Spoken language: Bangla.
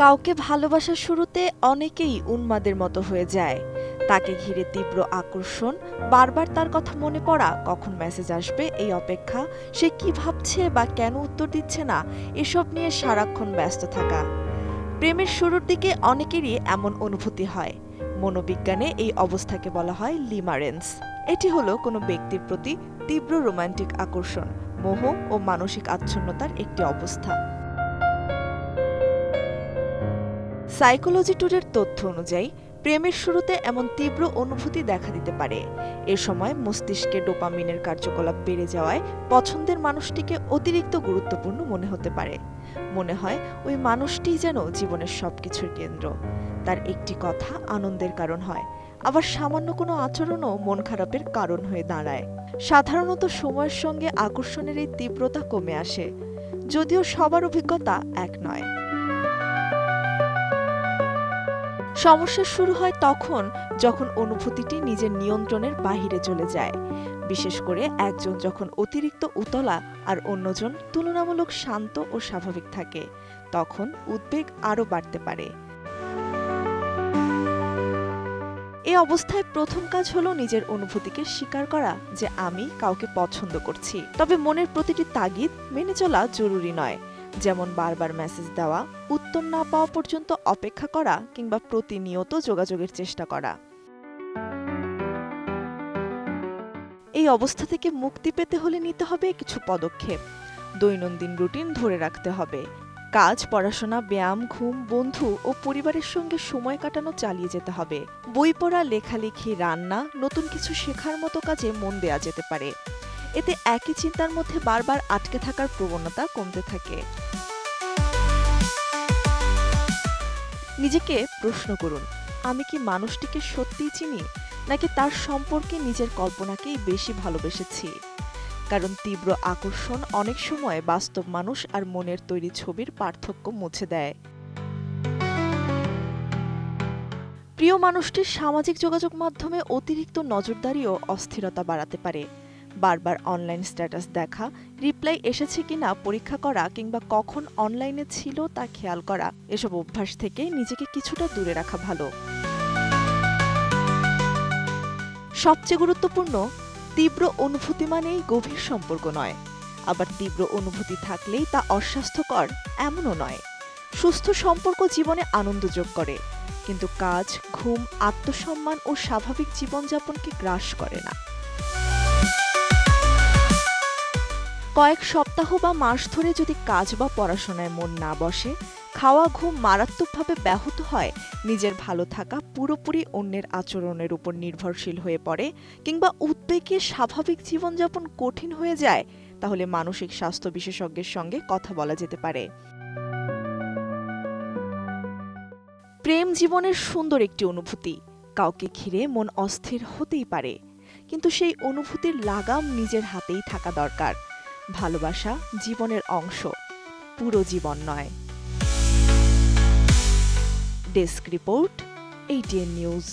কাউকে ভালোবাসার শুরুতে অনেকেই উন্মাদের মতো হয়ে যায়। তাকে ঘিরে তীব্র আকর্ষণ, বারবার তার কথা মনে পড়া, কখন মেসেজ আসবে এই অপেক্ষা, সে কি ভাবছে বা কেন উত্তর দিচ্ছে না, এসব নিয়ে সারাক্ষণ ব্যস্ত থাকা। প্রেমের শুরুর দিকে অনেকেরই এমন অনুভূতি হয়। মনোবিজ্ঞানে এই অবস্থাকে বলা হয় লিমারেন্স। এটি হলো কোনো ব্যক্তির প্রতি তীব্র রোমান্টিক আকর্ষণ, মোহ ও মানসিক আচ্ছন্নতার একটি অবস্থা। সাইকোলজি টুডের তথ্য অনুযায়ী প্রেমের শুরুতে এমন তীব্র অনুভূতি দেখা দিতে পারে। এ সময় মস্তিষ্কে ডোপামিনের কার্যকলাপ বেড়ে যাওয়ায় পছন্দের মানুষটিকে অতিরিক্ত গুরুত্বপূর্ণ মনে হতে পারে। মনে হয় ওই মানুষটিই যেন জীবনের সবকিছুর কেন্দ্র। তার একটি কথা আনন্দের কারণ হয়, আবার সামান্য কোনো আচরণও মন খারাপের কারণ হয়ে দাঁড়ায়। সাধারণত সময়ের সঙ্গে আকর্ষণের এই তীব্রতা কমে আসে, যদিও সবার অভিজ্ঞতা এক নয়। সমস্যা শুরু হয় তখন যখন অনুভূতিটি নিজের নিয়ন্ত্রণের বাহিরে চলে যায়। বিশেষ করে একজন যখন অতিরিক্ত উতলা আর অন্যজন তুলনামূলক শান্ত ও স্বাভাবিক থাকে, তখন উদ্বেগ আরও বাড়তে পারে। এই অবস্থায় প্রথম কাজ হলো নিজের অনুভূতিকে স্বীকার করা যে আমি কাউকে পছন্দ করছি। তবে মনের প্রতিটি তাগিদ মেনে চলা জরুরি নয়, যেমন বারবার মেসেজ দেওয়া, উত্তর না পাওয়া পর্যন্ত অপেক্ষা করা কিংবা প্রতিনিয়ত যোগাযোগের চেষ্টা করা। এই অবস্থা থেকে মুক্তি পেতে হলে নিতে হবে কিছু পদক্ষেপ। দৈনন্দিন রুটিন ধরে রাখতে হবে। কাজ, পড়াশোনা, ব্যায়াম, ঘুম, বন্ধু ও পরিবারের সঙ্গে সময় কাটানো চালিয়ে যেতে হবে। বই পড়া, লেখালেখি, রান্না, নতুন কিছু শেখার মতো কাজে মন দেয়া যেতে পারে। এতে একই চিন্তার মধ্যে বারবার আটকে থাকার প্রবণতা কমতে থাকে। নিজেকে প্রশ্ন করুন, আমি কি মানুষটিকে সত্যিই চিনি, নাকি তার সম্পর্কে নিজের কল্পনাকেই বেশি ভালোবেসেছি? কারণ তীব্র আকর্ষণ অনেক সময় বাস্তব মানুষ আর মনের তৈরি ছবির পার্থক্য মুছে দেয়। প্রিয় মানুষটির সামাজিক যোগাযোগ মাধ্যমে অতিরিক্ত নজরদারিও অস্থিরতা বাড়াতে পারে। বারবার অনলাইন স্ট্যাটাস দেখা, রিপ্লাই এসেছে কিনা পরীক্ষা করা কিংবা কখন অনলাইনে ছিল তা খেয়াল করা, এসব অভ্যাস থেকে নিজেকে কিছুটা দূরে রাখা ভালো। সবচেয়ে গুরুত্বপূর্ণ, তীব্র অনুভূতি মানেই গভীর সম্পর্ক নয়। আবার তীব্র অনুভূতি থাকলেই তা অস্বাস্থ্যকর এমনও নয়। সুস্থ সম্পর্ক জীবনে আনন্দ যোগ করে, কিন্তু কাজ, ঘুম, আত্মসম্মান ও স্বাভাবিক জীবনযাপনকে গ্রাস করে না। কয়েক সপ্তাহ বা মাস ধরে যদি কাজ বা পড়াশোনায় মন না বসে, খাওয়া, ঘুম মারাত্মকভাবে ব্যাহত হয়, নিজের ভালো থাকা পুরোপুরি অন্যের আচরণের উপর নির্ভরশীল হয়ে পড়ে, কিংবা উদ্বেগে স্বাভাবিক জীবনযাপন কঠিন হয়ে যায়, তাহলে মানসিক স্বাস্থ্য বিশেষজ্ঞের সঙ্গে কথা বলা যেতে পারে। প্রেম জীবনের সুন্দর একটি অনুভূতি। কাউকে ঘিরে মন অস্থির হতেই পারে, কিন্তু সেই অনুভূতির লাগাম নিজের হাতেই থাকা দরকার। ভালোবাসা জীবনের অংশ, পুরো জীবন নয়। Desk report, ATN news.